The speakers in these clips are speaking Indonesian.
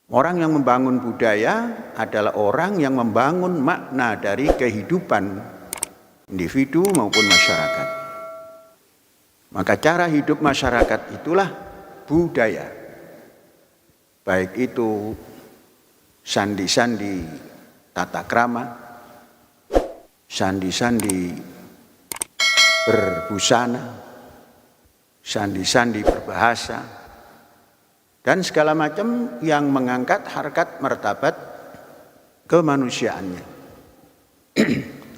Orang yang membangun budaya adalah orang yang membangun makna dari kehidupan individu maupun masyarakat. Maka cara hidup masyarakat itulah budaya. Baik itu sandi-sandi tata krama, sandi-sandi berbusana, sandi-sandi berbahasa, dan segala macam yang mengangkat harkat martabat kemanusiaannya.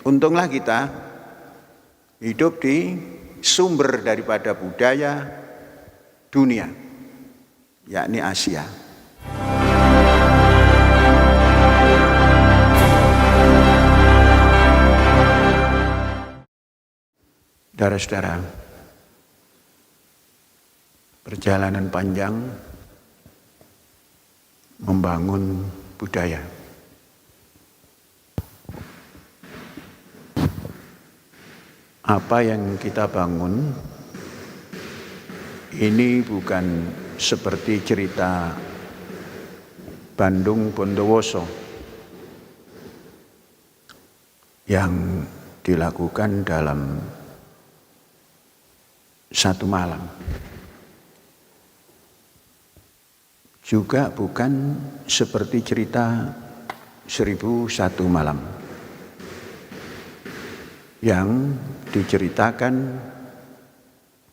Untunglah kita hidup di sumber daripada budaya dunia, yakni Asia. Saudara-saudara, perjalanan panjang membangun budaya. Apa yang kita bangun ini bukan seperti cerita Bandung Bondowoso yang dilakukan dalam satu malam. Juga bukan seperti cerita 1001 malam yang diceritakan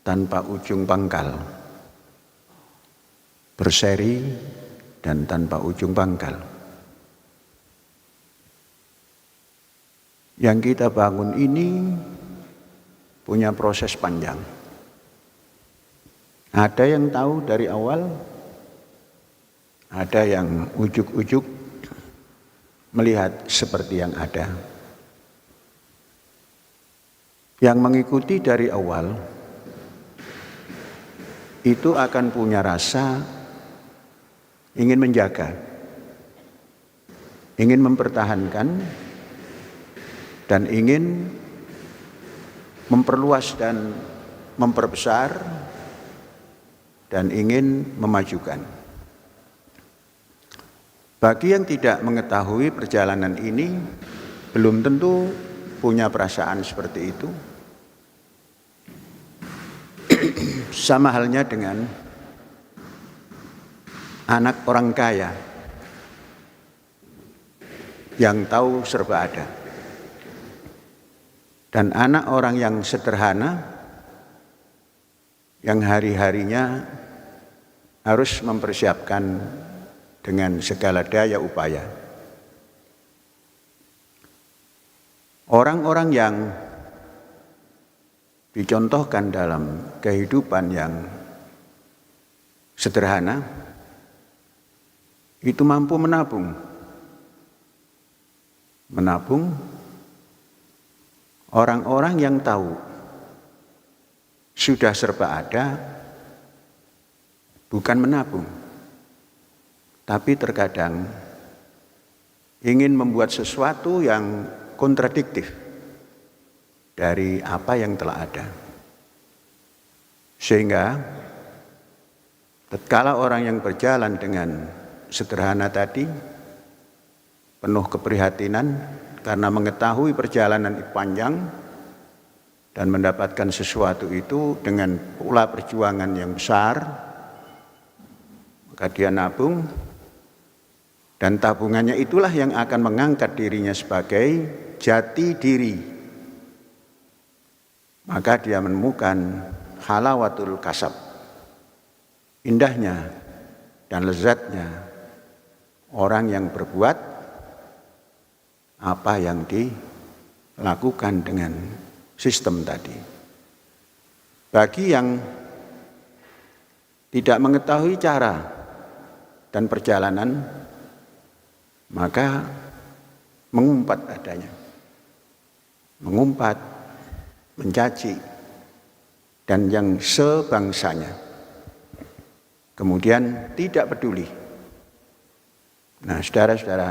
tanpa ujung pangkal, berseri dan tanpa ujung pangkal. Yang kita bangun ini punya proses panjang. Ada yang tahu dari awal, ada yang ujuk-ujuk melihat seperti yang ada. Yang mengikuti dari awal itu akan punya rasa ingin menjaga, ingin mempertahankan, dan ingin memperluas dan memperbesar, dan ingin memajukan. Bagi yang tidak mengetahui perjalanan ini, belum tentu punya perasaan seperti itu. Sama halnya dengan anak orang kaya yang tahu serba ada, dan anak orang yang sederhana yang hari-harinya harus mempersiapkan dengan segala daya upaya. Orang-orang yang dicontohkan dalam kehidupan yang sederhana itu mampu menabung. Menabung, orang-orang yang tahu sudah serba ada, bukan menabung, tapi terkadang ingin membuat sesuatu yang kontradiktif dari apa yang telah ada. Sehingga tatkala orang yang berjalan dengan sederhana tadi penuh keprihatinan karena mengetahui perjalanan panjang dan mendapatkan sesuatu itu dengan pula perjuangan yang besar, maka dia nabung, dan tabungannya itulah yang akan mengangkat dirinya sebagai jati diri. Maka dia menemukan halawatul kasab, indahnya dan lezatnya orang yang berbuat apa yang dilakukan dengan sistem tadi. Bagi yang tidak mengetahui cara dan perjalanan, maka mengumpat adanya, mengumpat, mencaci, dan yang sebangsanya. Kemudian tidak peduli. Nah, saudara-saudara,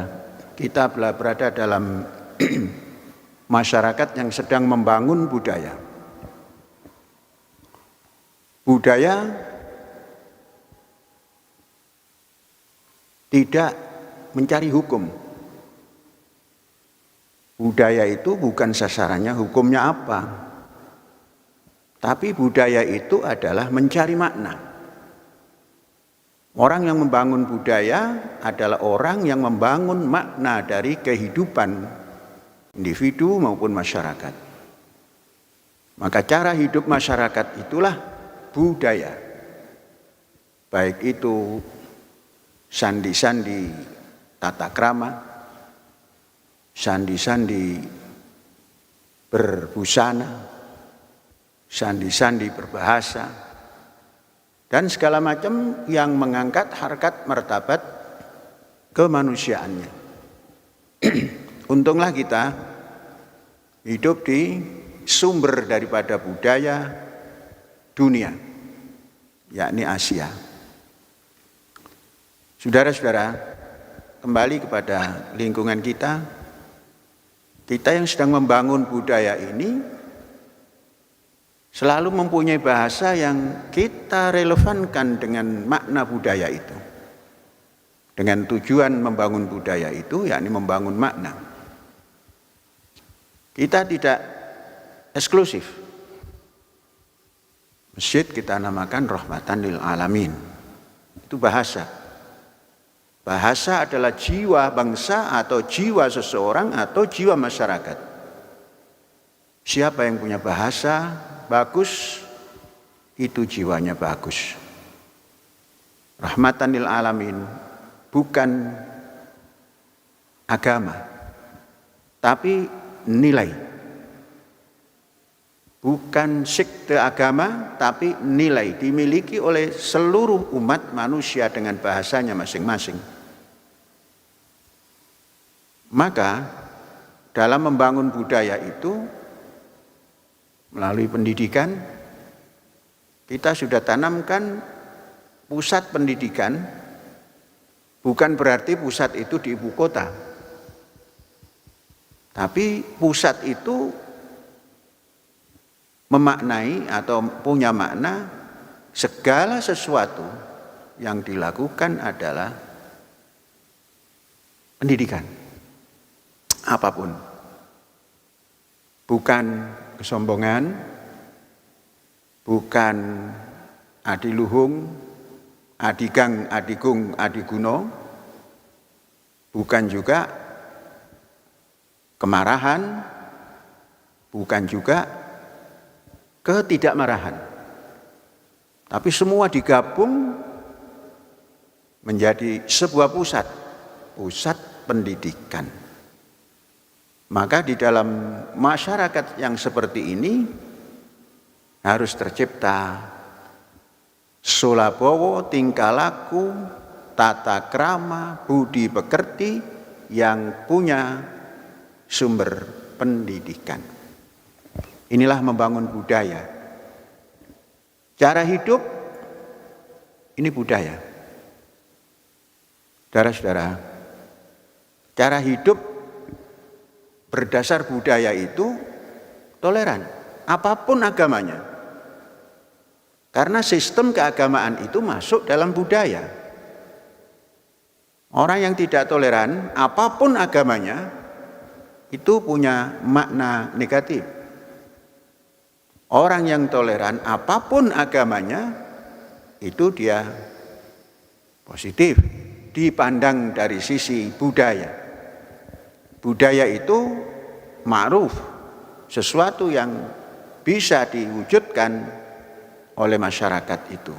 kita berada dalam masyarakat yang sedang membangun budaya. Budaya tidak mencari hukum. Budaya itu bukan sasarannya hukumnya apa, tapi budaya itu adalah mencari makna. Orang yang membangun budaya adalah orang yang membangun makna dari kehidupan individu maupun masyarakat. Maka cara hidup masyarakat itulah budaya. Baik itu sandi-sandi tata krama, sandi-sandi berbusana, sandi-sandi berbahasa, dan segala macam yang mengangkat harkat martabat kemanusiaannya. Untunglah kita hidup di sumber daripada budaya dunia, yakni Asia. Saudara-saudara, kembali kepada lingkungan kita yang sedang membangun budaya ini selalu mempunyai bahasa yang kita relevankan dengan makna budaya itu. Dengan tujuan membangun budaya itu, yakni membangun makna. Kita tidak eksklusif. Masjid kita namakan rahmatan lil alamin. Itu bahasa. Bahasa adalah jiwa bangsa atau jiwa seseorang atau jiwa masyarakat. Siapa yang punya bahasa bagus, itu jiwanya bagus. Rahmatan lil alamin bukan agama, tapi nilai. Bukan sekte agama, tapi nilai dimiliki oleh seluruh umat manusia dengan bahasanya masing-masing. Maka dalam membangun budaya itu melalui pendidikan, kita sudah tanamkan pusat pendidikan, bukan berarti pusat itu di ibu kota. Tapi pusat itu memaknai atau punya makna segala sesuatu yang dilakukan adalah pendidikan. Apapun. Bukan kesombongan, bukan adiluhung, adigang, adigung, adiguno, bukan juga kemarahan, bukan juga ketidakmarahan. Tapi semua digabung menjadi sebuah pusat pendidikan. Maka di dalam masyarakat yang seperti ini harus tercipta solabowo, tingkah laku, tata krama, budi pekerti yang punya sumber pendidikan. Inilah membangun budaya. Cara hidup ini budaya. Saudara-saudara, cara hidup berdasar budaya itu toleran, apapun agamanya. Karena sistem keagamaan itu masuk dalam budaya. Orang yang tidak toleran, apapun agamanya, itu punya makna negatif. Orang yang toleran, apapun agamanya, itu dia positif, dipandang dari sisi budaya. Budaya itu ma'ruf, sesuatu yang bisa diwujudkan oleh masyarakat itu.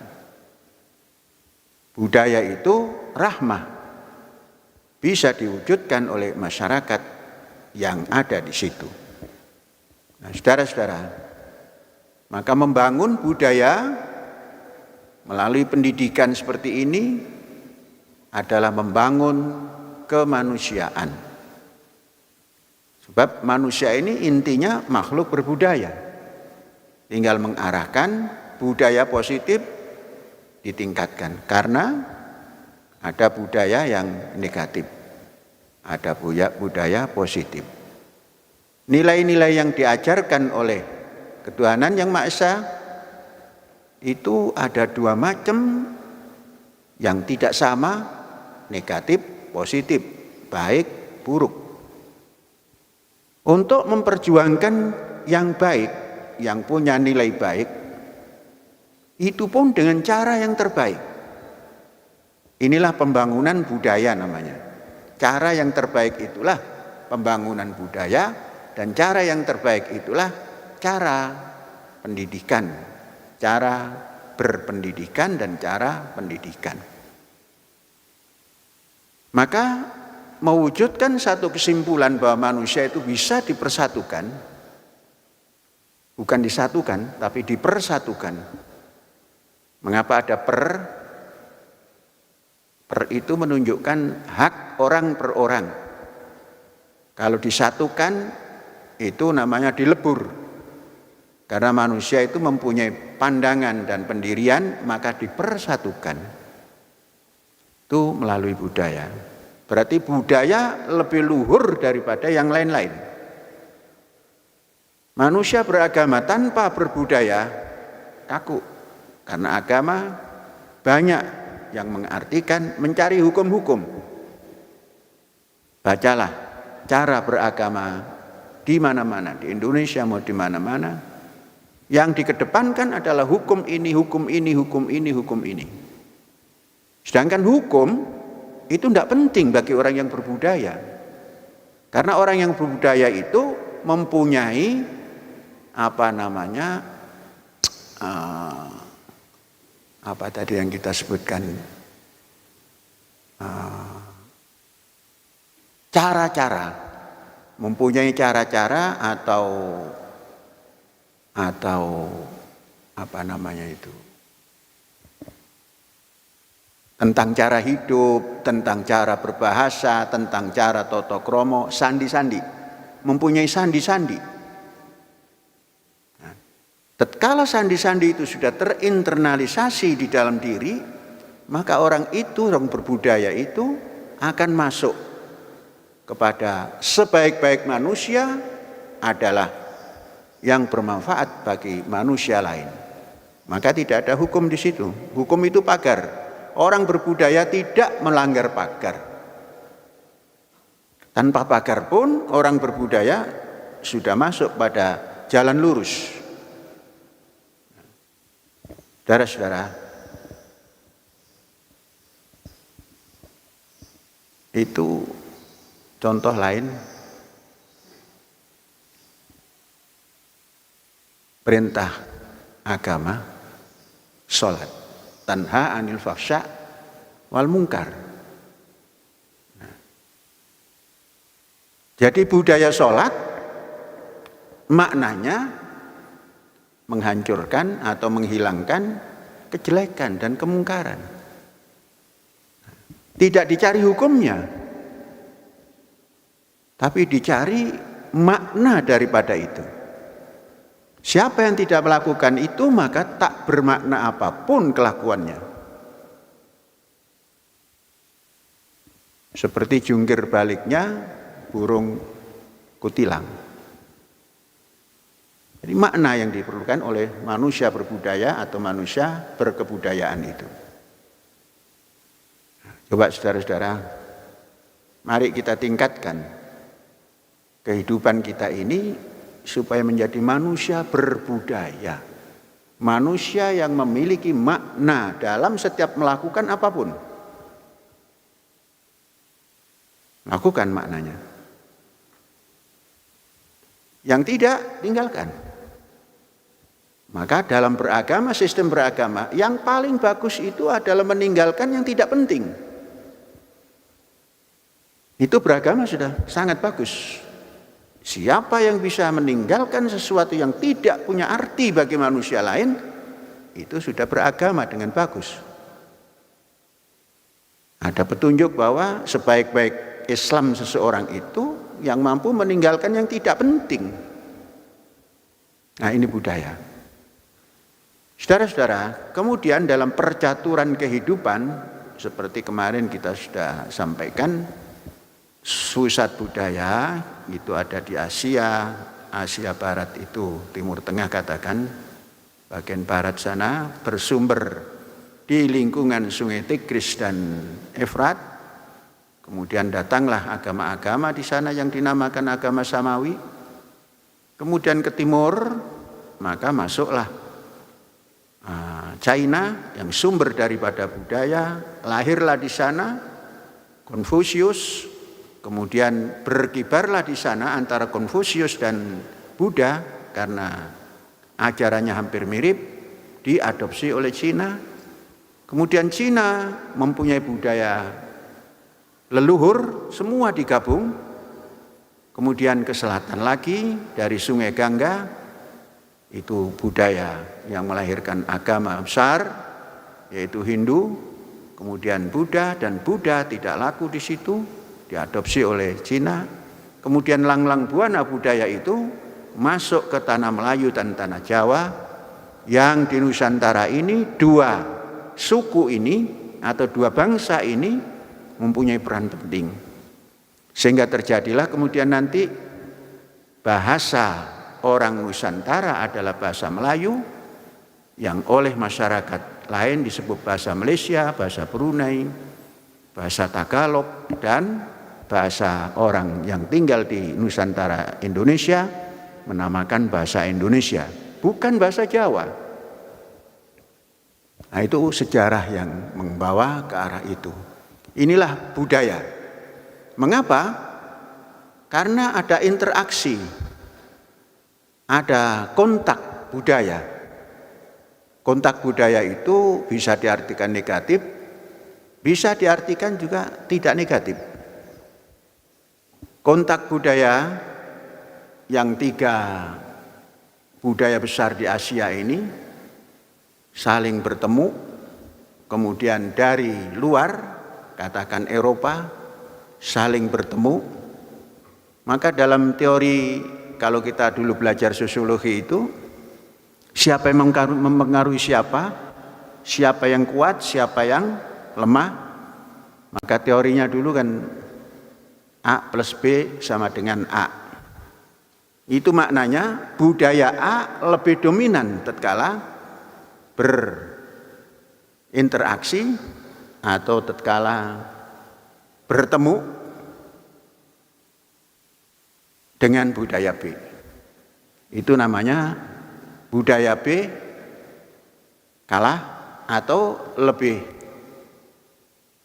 Budaya itu rahmah, bisa diwujudkan oleh masyarakat yang ada di situ. Nah, saudara-saudara, maka membangun budaya melalui pendidikan seperti ini adalah membangun kemanusiaan. Sebab manusia ini intinya makhluk berbudaya. Tinggal mengarahkan budaya positif ditingkatkan. Karena ada budaya yang negatif. Ada budaya positif. Nilai-nilai yang diajarkan oleh ketuhanan yang Maha Esa itu ada dua macam yang tidak sama negatif, positif, baik, buruk. Untuk memperjuangkan yang baik, yang punya nilai baik, itu pun dengan cara yang terbaik. Inilah pembangunan budaya namanya. Cara yang terbaik itulah pembangunan budaya, dan cara yang terbaik itulah cara pendidikan, cara berpendidikan dan cara pendidikan. Maka mewujudkan satu kesimpulan bahwa manusia itu bisa dipersatukan, bukan disatukan, tapi dipersatukan. Mengapa ada per? Per itu menunjukkan hak orang per orang. Kalau disatukan itu namanya dilebur. Karena manusia itu mempunyai pandangan dan pendirian, maka dipersatukan. Itu melalui budaya. Berarti budaya lebih luhur daripada yang lain-lain. Manusia beragama tanpa berbudaya kaku. Karena agama banyak yang mengartikan mencari hukum-hukum. Bacalah cara beragama di mana-mana, di Indonesia mau di mana-mana. Yang dikedepankan adalah hukum ini, hukum ini, hukum ini, hukum ini. Sedangkan hukum itu tidak penting bagi orang yang berbudaya. Karena orang yang berbudaya itu mempunyai apa tadi yang kita sebutkan, cara-cara, mempunyai cara-cara atau tentang cara hidup, tentang cara berbahasa, tentang cara toto kromo, sandi-sandi, mempunyai sandi-sandi. Nah, tatkala sandi-sandi itu sudah terinternalisasi di dalam diri, maka orang berbudaya itu akan masuk kepada sebaik-baik manusia adalah yang bermanfaat bagi manusia lain. Maka tidak ada hukum di situ. Hukum itu pagar. Orang berbudaya tidak melanggar pagar. Tanpa pagar pun orang berbudaya sudah masuk pada jalan lurus. Saudara-saudara, itu contoh lain perintah agama, sholat, tanha anil fahsya wal munkar. Nah, jadi budaya sholat maknanya menghancurkan atau menghilangkan kejelekan dan kemungkaran. Tidak dicari hukumnya, tapi dicari makna daripada itu. Siapa yang tidak melakukan itu maka tak bermakna apapun kelakuannya. Seperti jungkir baliknya burung kutilang. Jadi makna yang diperlukan oleh manusia berbudaya atau manusia berkebudayaan itu. Coba saudara-saudara, mari kita tingkatkan kehidupan kita ini supaya menjadi manusia berbudaya. Manusia yang memiliki makna dalam setiap melakukan apapun. Lakukan maknanya. Yang tidak, tinggalkan. Maka dalam beragama, sistem beragama, yang paling bagus itu adalah meninggalkan yang tidak penting. Itu beragama sudah sangat bagus. Siapa yang bisa meninggalkan sesuatu yang tidak punya arti bagi manusia lain, itu sudah beragama dengan bagus. Ada petunjuk bahwa sebaik-baik Islam seseorang itu yang mampu meninggalkan yang tidak penting. Nah, ini budaya. Saudara-saudara, kemudian dalam percaturan kehidupan, seperti kemarin kita sudah sampaikan, pusat budaya itu ada di Asia, Asia Barat itu Timur Tengah katakan, bagian barat sana bersumber di lingkungan Sungai Tigris dan Efrat, Kemudian datanglah agama-agama di sana yang dinamakan agama samawi. Kemudian ke timur, maka masuklah China yang sumber daripada budaya, lahirlah di sana Konfusius, kemudian berkibarlah di sana antara Konfusius dan Buddha karena ajarannya hampir mirip, diadopsi oleh Cina. Kemudian Cina mempunyai budaya leluhur, semua digabung. Kemudian ke selatan lagi dari Sungai Gangga, itu budaya yang melahirkan agama besar, yaitu Hindu, kemudian Buddha, dan Buddha tidak laku di situ, diadopsi oleh Cina. Kemudian lang-lang buana budaya itu masuk ke tanah Melayu dan tanah Jawa, yang di Nusantara ini dua suku ini atau dua bangsa ini mempunyai peran penting. Sehingga terjadilah kemudian nanti bahasa orang Nusantara adalah bahasa Melayu yang oleh masyarakat lain disebut bahasa Malaysia, bahasa Brunei, bahasa Tagalog, dan bahasa orang yang tinggal di Nusantara Indonesia menamakan bahasa Indonesia, bukan bahasa Jawa. Nah, itu sejarah yang membawa ke arah itu. Inilah budaya. Mengapa? Karena ada interaksi, ada kontak budaya. Kontak budaya itu bisa diartikan negatif, bisa diartikan juga tidak negatif. Kontak budaya yang tiga budaya besar di Asia ini saling bertemu, kemudian dari luar, katakan Eropa, saling bertemu. Maka dalam teori, kalau kita dulu belajar sosiologi itu, siapa yang mempengaruhi siapa, siapa yang kuat, siapa yang lemah. Maka teorinya dulu kan A plus B sama dengan A. Itu maknanya budaya A lebih dominan tatkala berinteraksi atau tatkala bertemu dengan budaya B. Itu namanya budaya B kalah atau lebih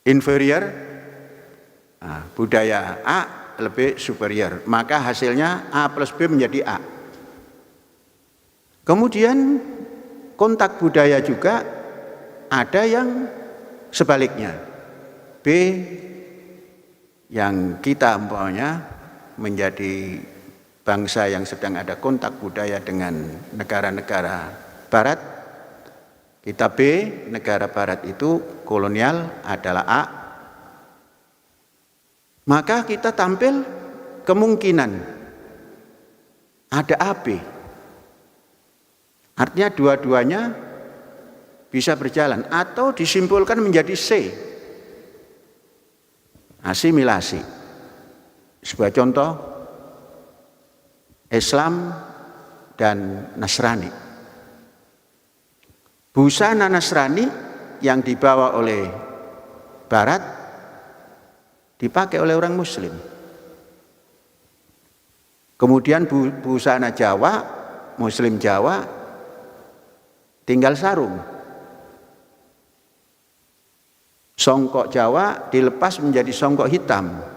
inferior, budaya A lebih superior. Maka hasilnya A plus B menjadi A. Kemudian kontak budaya juga ada yang sebaliknya. B yang kita umpamanya menjadi bangsa yang sedang ada kontak budaya dengan negara-negara barat, kita B, negara barat itu kolonial adalah A, maka kita tampil kemungkinan ada AB. Artinya dua-duanya bisa berjalan atau disimpulkan menjadi C, asimilasi. Sebuah contoh, Islam dan Nasrani. Busana Nasrani yang dibawa oleh Barat dipakai oleh orang Muslim. Kemudian busana Jawa, Muslim Jawa, tinggal sarung. Songkok Jawa dilepas menjadi songkok hitam.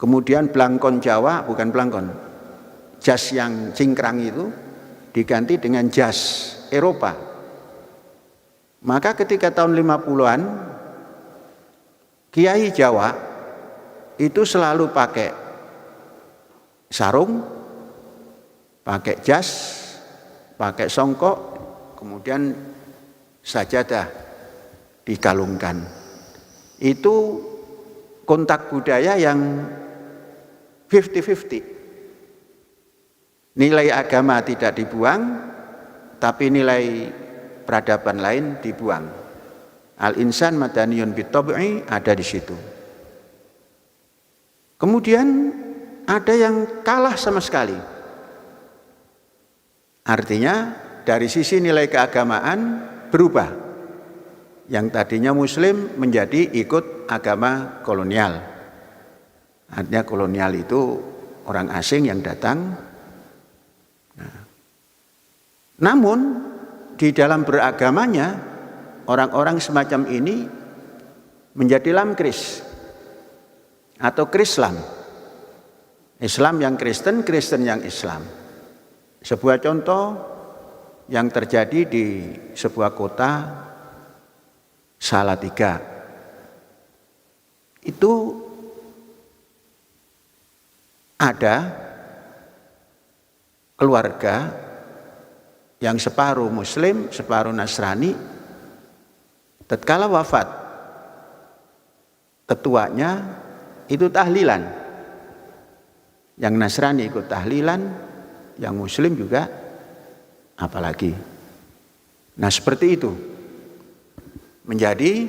Kemudian belangkon Jawa, bukan belangkon, jas yang cingkrang itu diganti dengan jas Eropa. Maka ketika tahun 50-an, Kiai Jawa itu selalu pakai sarung, pakai jas, pakai songkok, kemudian sajadah dikalungkan. Itu kontak budaya yang 50-50. Nilai agama tidak dibuang, tapi nilai peradaban lain dibuang. Al-insan madaniyun bitab'i ada di situ. Kemudian ada yang kalah sama sekali. Artinya dari sisi nilai keagamaan berubah. yang tadinya Muslim menjadi ikut agama kolonial. Artinya kolonial itu orang asing yang datang. Namun di dalam beragamanya orang-orang semacam ini menjadi lamkris atau Krislam. Islam yang Kristen, Kristen yang Islam. Sebuah contoh yang terjadi di sebuah kota Salatiga. Itu ada keluarga yang separuh Muslim, separuh Nasrani. Tatkala wafat ketuanya itu tahlilan. Yang Nasrani ikut tahlilan, yang Muslim juga apalagi. Nah seperti itu. Menjadi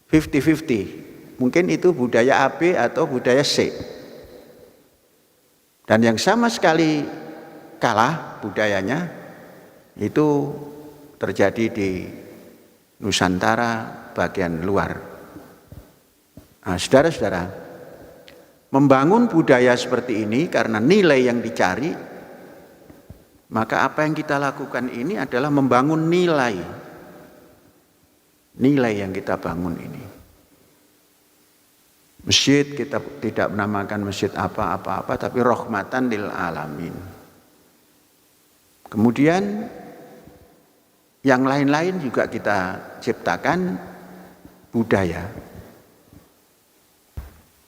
50-50. Mungkin itu budaya A, B atau budaya C. Dan yang sama sekali kalah budayanya itu terjadi di Nusantara bagian luar. Nah, saudara-saudara, membangun budaya seperti ini karena nilai yang dicari, maka apa yang kita lakukan ini adalah membangun nilai yang kita bangun ini. Masjid kita tidak menamakan masjid apa-apa, tapi rahmatan lil alamin. Kemudian yang lain-lain juga kita ciptakan budaya.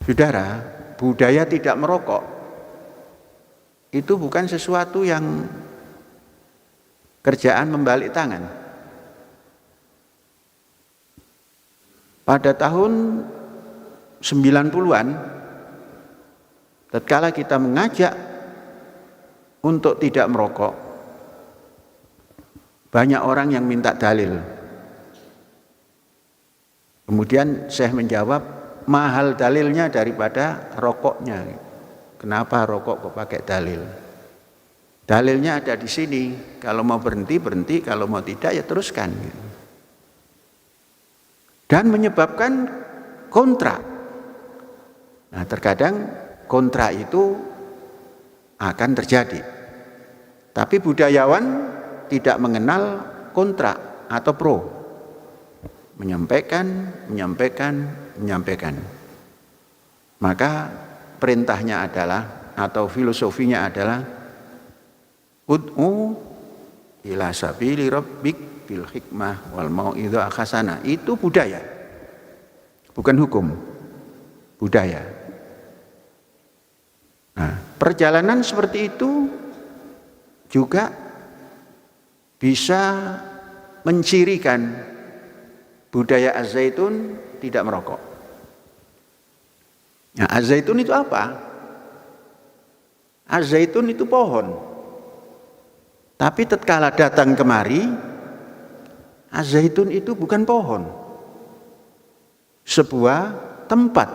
Saudara, budaya tidak merokok itu bukan sesuatu yang kerjaan membalik tangan. Pada tahun 90-an, tatkala kita mengajak untuk tidak merokok, banyak orang yang minta dalil. Kemudian saya menjawab, mahal dalilnya daripada rokoknya. Kenapa rokok kok pakai dalil? Dalilnya ada di sini. Kalau mau berhenti, berhenti. Kalau mau tidak, ya teruskan. Dan menyebabkan kontra. Nah, terkadang kontra itu akan terjadi. Tapi budayawan tidak mengenal kontra atau pro. Menyampaikan. Maka perintahnya adalah atau filosofinya adalah ud'u ila sabili rabbik bil hikmah wal mau'idhah hasanah. Itu budaya, bukan hukum, budaya. Nah, perjalanan seperti itu juga bisa mencirikan budaya Az-Zaitun tidak merokok. Nah, Az-Zaitun itu apa? Az-Zaitun itu pohon. Tapi tatkala datang kemari, Az-Zaitun itu bukan pohon. Sebuah tempat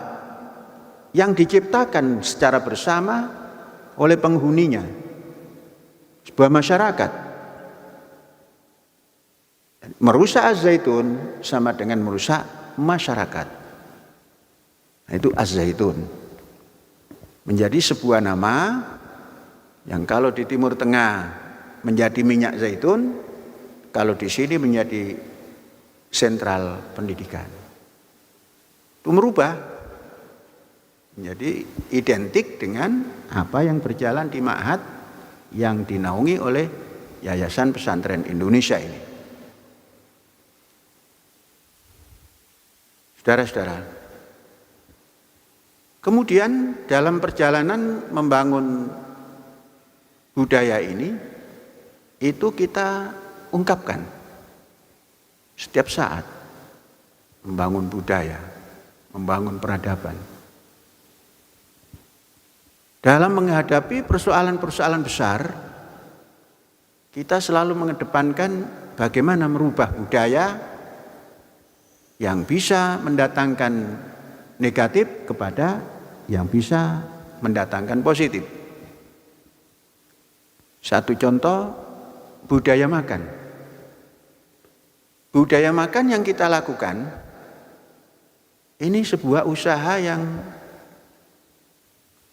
yang diciptakan secara bersama oleh penghuninya. Sebuah masyarakat. Merusak Az-Zaitun sama dengan merusak masyarakat. Nah, itu Az-Zaitun. Menjadi sebuah nama yang kalau di Timur Tengah menjadi minyak zaitun, kalau di sini menjadi sentral pendidikan. Itu merubah menjadi identik dengan apa yang berjalan di Ma'had yang dinaungi oleh Yayasan Pesantren Indonesia ini. Saudara-saudara, kemudian dalam perjalanan membangun budaya ini, itu kita ungkapkan setiap saat, membangun budaya, membangun peradaban. Dalam menghadapi persoalan-persoalan besar, kita selalu mengedepankan bagaimana merubah budaya yang bisa mendatangkan negatif kepada yang bisa mendatangkan positif. Satu contoh, budaya makan. budaya makan yang kita lakukan ini sebuah usaha yang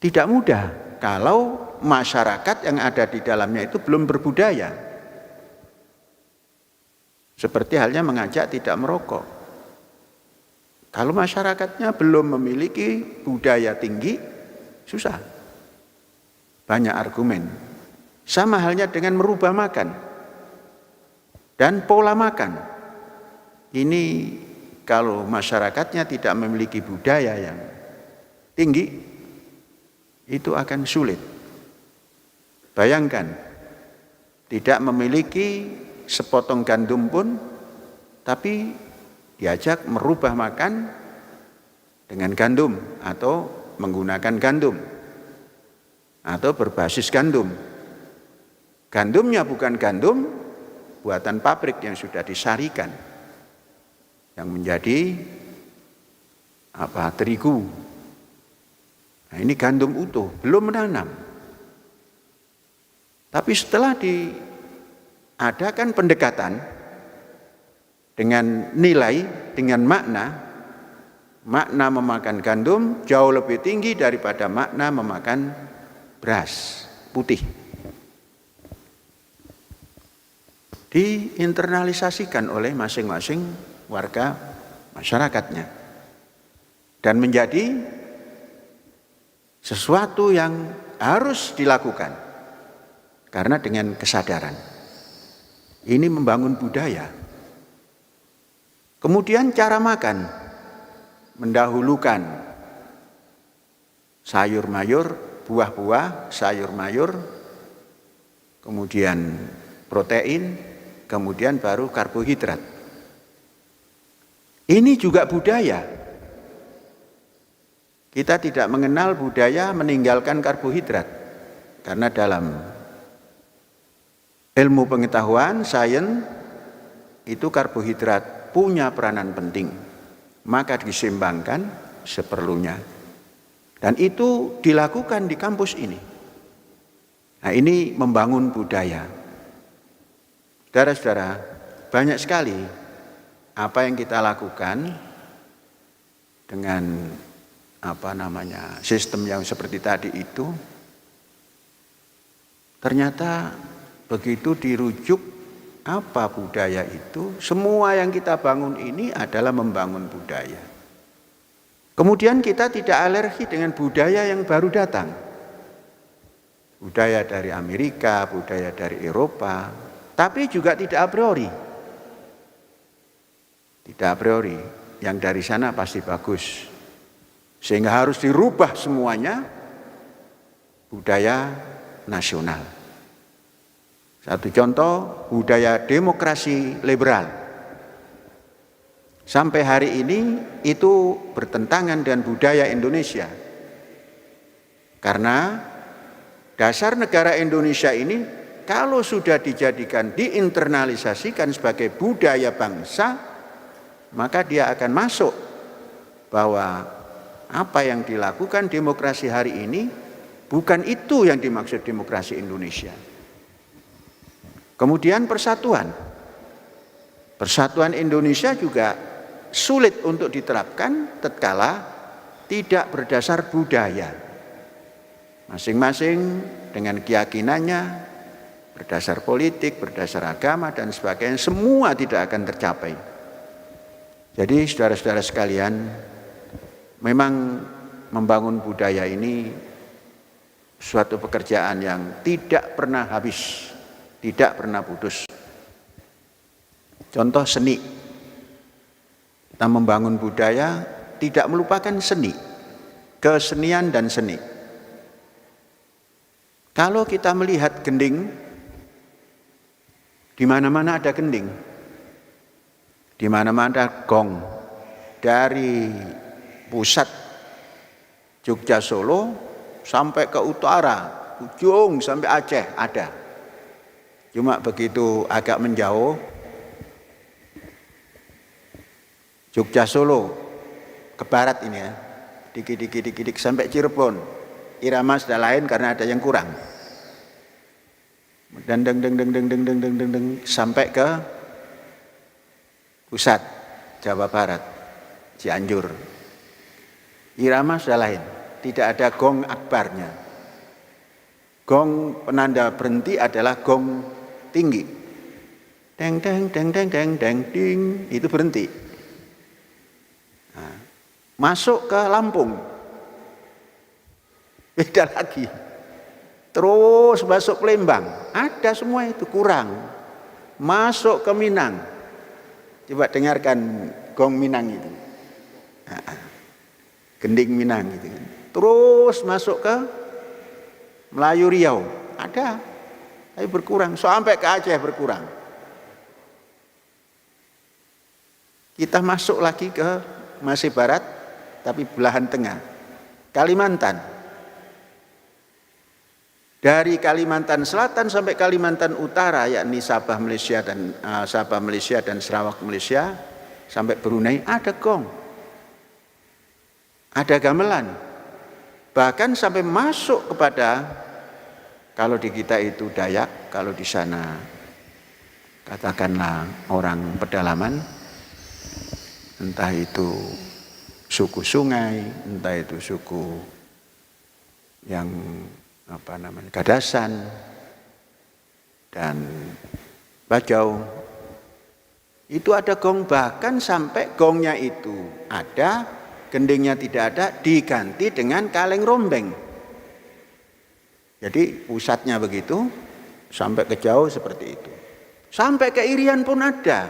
tidak mudah kalau masyarakat yang ada di dalamnya itu belum berbudaya. Seperti halnya mengajak tidak merokok. Kalau masyarakatnya belum memiliki budaya tinggi, susah. Banyak argumen. Sama halnya dengan merubah makan dan pola makan. Ini kalau masyarakatnya tidak memiliki budaya yang tinggi, itu akan sulit. Bayangkan, tidak memiliki sepotong gandum pun, tapi diajak merubah makan dengan gandum atau menggunakan gandum atau berbasis gandum. Gandumnya bukan gandum buatan pabrik yang sudah disarikan, yang menjadi terigu. Nah, ini gandum utuh, belum menanam. Tapi setelah diadakan pendekatan dengan nilai, dengan makna memakan gandum jauh lebih tinggi daripada makna memakan beras putih. Diinternalisasikan oleh masing-masing warga masyarakatnya dan menjadi sesuatu yang harus dilakukan karena dengan kesadaran ini membangun budaya. Kemudian cara makan mendahulukan sayur mayur, buah-buah, sayur mayur, kemudian protein, kemudian baru karbohidrat. Ini juga budaya. Kita tidak mengenal budaya meninggalkan karbohidrat. Karena dalam ilmu pengetahuan, sains, itu karbohidrat punya peranan penting. Maka diseimbangkan seperlunya. Dan itu dilakukan di kampus ini. Nah, ini membangun budaya. Saudara-saudara, banyak sekali apa yang kita lakukan dengan sistem yang seperti tadi itu, ternyata begitu dirujuk apa budaya itu, semua yang kita bangun ini adalah membangun budaya. Kemudian kita tidak alergi dengan budaya yang baru datang. Budaya dari Amerika, budaya dari Eropa, tapi juga tidak a priori. Tidak a priori, yang dari sana pasti bagus. Sehingga harus dirubah semuanya budaya nasional. Satu contoh, budaya demokrasi liberal. Sampai hari ini itu bertentangan dengan budaya Indonesia. Karena dasar negara Indonesia ini kalau sudah dijadikan, diinternalisasikan sebagai budaya bangsa, maka dia akan masuk bahwa apa yang dilakukan demokrasi hari ini bukan itu yang dimaksud demokrasi Indonesia. Kemudian persatuan Indonesia juga sulit untuk diterapkan tatkala tidak berdasar budaya. Masing-masing dengan keyakinannya, berdasar politik, berdasar agama dan sebagainya, semua tidak akan tercapai. Jadi saudara-saudara sekalian, memang membangun budaya ini suatu pekerjaan yang tidak pernah habis, tidak pernah putus. Contoh seni. Kita membangun budaya tidak melupakan seni, kesenian dan seni. Kalau kita melihat gending, di mana-mana ada gending, di mana-mana ada gong, dari pusat Jogja Solo sampai ke utara, ujung sampai Aceh ada. Cuma begitu agak menjauh, Jogja Solo ke barat ini ya, dikit sampai Cirebon, irama sudah lain karena ada yang kurang. Dan sampai ke pusat, Jawa Barat, Cianjur. Irama sudah lain, tidak ada gong akbarnya. Gong penanda berhenti adalah gong tinggi. Deng deng deng deng deng deng ding, itu berhenti. Nah, masuk ke Lampung, beda lagi. Terus masuk Palembang, ada semua itu, kurang. Masuk ke Minang, coba dengarkan gong Minang itu, gending Minang itu. Terus masuk ke Melayu Riau, ada, tapi berkurang. Sampai ke Aceh berkurang. Kita masuk lagi ke masih barat, tapi belahan tengah, Kalimantan. Dari Kalimantan Selatan sampai Kalimantan Utara, yakni Sabah Malaysia dan Sarawak Malaysia, sampai Brunei ada gong, ada gamelan. Bahkan sampai masuk kepada, kalau di kita itu Dayak, kalau di sana katakanlah orang pedalaman, entah itu suku Sungai, entah itu suku yang Kadasan dan Bajau, itu ada gong. Bahkan sampai gongnya itu ada, gendingnya tidak ada, diganti dengan kaleng rombeng. Jadi pusatnya begitu, sampai ke jauh seperti itu. Sampai ke Irian pun ada.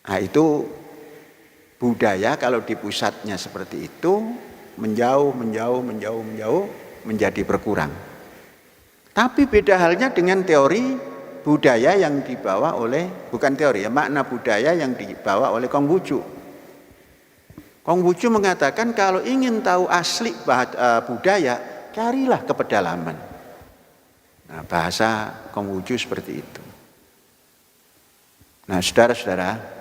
Nah itu budaya kalau di pusatnya seperti itu, menjauh menjadi berkurang. Tapi beda halnya dengan teori budaya yang dibawa oleh, bukan teori ya, makna budaya yang dibawa oleh Konghucu. Konghucu mengatakan kalau ingin tahu asli budaya, carilah ke pedalaman. Nah, bahasa Konghucu seperti itu. Nah, saudara-saudara,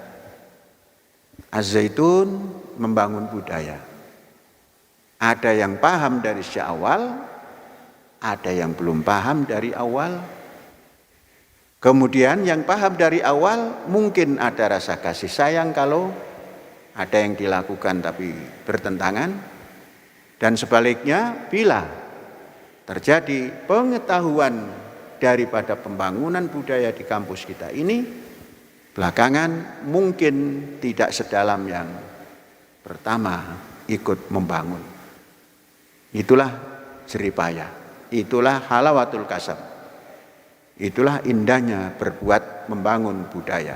Az-Zaitun membangun budaya. Ada yang paham dari sejak awal, ada yang belum paham dari awal. Kemudian yang paham dari awal mungkin ada rasa kasih sayang kalau ada yang dilakukan tapi bertentangan. Dan sebaliknya, bila terjadi pengetahuan daripada pembangunan budaya di kampus kita ini, belakangan mungkin tidak sedalam yang pertama ikut membangun. Itulah jeripaya, itulah halawatul kasab, itulah indahnya berbuat membangun budaya.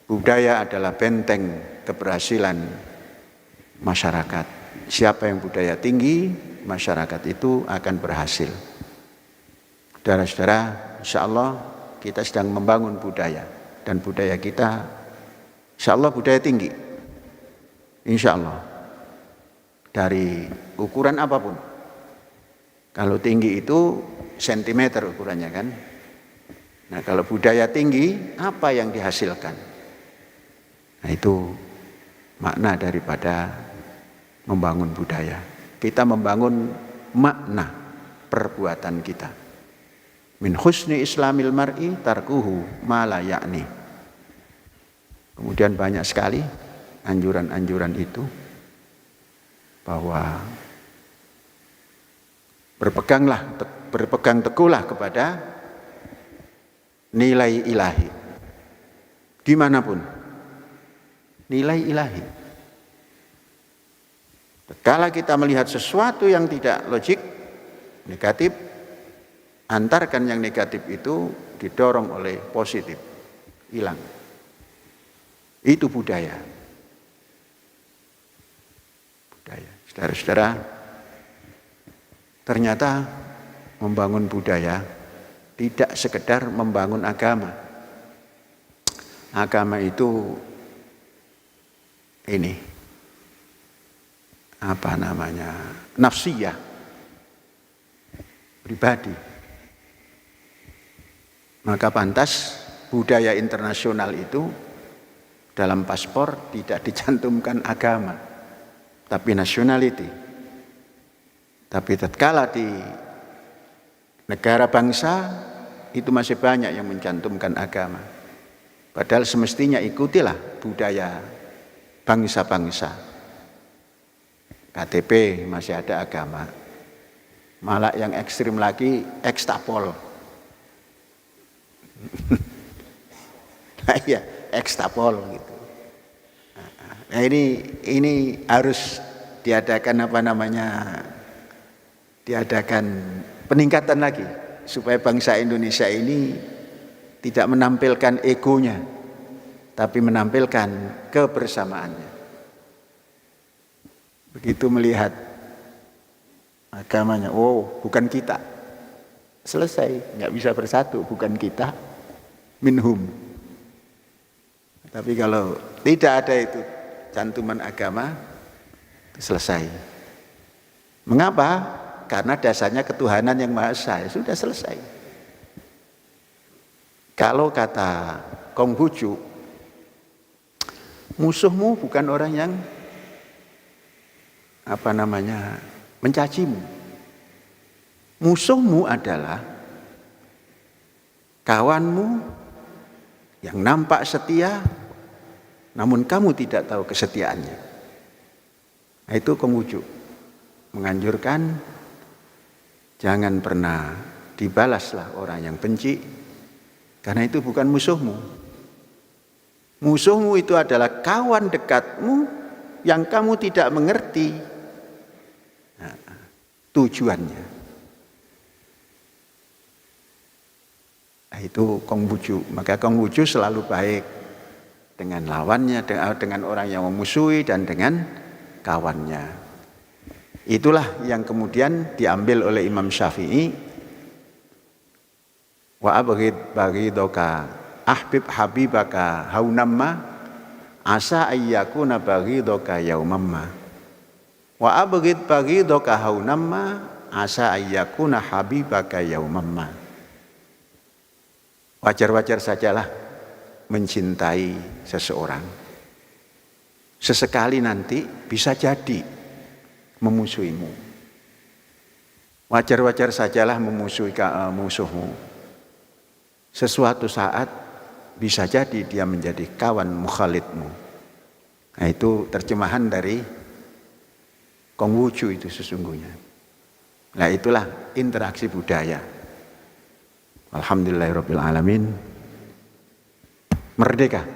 Budaya adalah benteng keberhasilan masyarakat. Siapa yang budaya tinggi, masyarakat itu akan berhasil. Saudara-saudara, insya Allah kita sedang membangun budaya, dan budaya kita insya Allah budaya tinggi, insya Allah. Dari ukuran apapun. Kalau tinggi itu sentimeter ukurannya kan. Nah kalau budaya tinggi, apa yang dihasilkan? Nah itu makna daripada membangun budaya. Kita membangun makna perbuatan kita. Min husni islamil mar'i tarkuhu ma la ya'ni. Kemudian banyak sekali anjuran-anjuran itu, bahwa berpegang teguhlah kepada nilai ilahi dimanapun, nilai ilahi. Kala kita melihat sesuatu yang tidak logik, negatif, antarkan yang negatif itu didorong oleh positif, hilang. Itu budaya. Saudara-saudara, ternyata membangun budaya tidak sekedar membangun agama. Agama itu ini nafsiyah, pribadi. Maka pantas budaya internasional itu dalam paspor tidak dicantumkan agama, tapi nationality. Tapi tatkala di negara bangsa itu masih banyak yang mencantumkan agama. Padahal semestinya ikutilah budaya bangsa-bangsa. KTP masih ada agama. Malah yang ekstrim lagi ekstapol. Nah, iya, ekstapol gitu. Nah, ini harus diadakan diadakan peningkatan lagi supaya bangsa Indonesia ini tidak menampilkan egonya, tapi menampilkan kebersamaannya. Begitu melihat agamanya, oh bukan kita, selesai, nggak bisa bersatu, bukan kita, minhum. Tapi kalau tidak ada itu cantuman agama, selesai. Mengapa? Karena dasarnya ketuhanan yang Maha Esa, sudah selesai. Kalau kata Konghucu, musuhmu bukan orang yang mencacimu. Musuhmu adalah kawanmu yang nampak setia, namun kamu tidak tahu kesetiaannya. Nah, itu Konghucu menganjurkan jangan pernah dibalaslah orang yang benci, karena itu bukan musuhmu. Musuhmu itu adalah kawan dekatmu yang kamu tidak mengerti tujuannya. Nah, itu Konghucu. Maka Konghucu selalu baik dengan lawannya, dengan orang yang memusuhi dan dengan kawannya. Itulah yang kemudian diambil oleh Imam Syafi'i. Wa abghid baghidaka ahbib habibaka haunamma asa ayyakuna baghidaka yaumamma. Wa abghid baghidaka haunamma asa ayyakuna habibaka yaumamma. Wajar-wajar sajalah mencintai seseorang. Sesekali nanti bisa jadi memusuhimu. Wajar-wajar sajalah memusuhi musuhmu. Sesuatu saat bisa jadi dia menjadi kawan mukhalidmu. Nah, itu terjemahan dari Konghucu itu sesungguhnya. Nah, itulah interaksi budaya. Alhamdulillahirabbil alamin. Merdeka.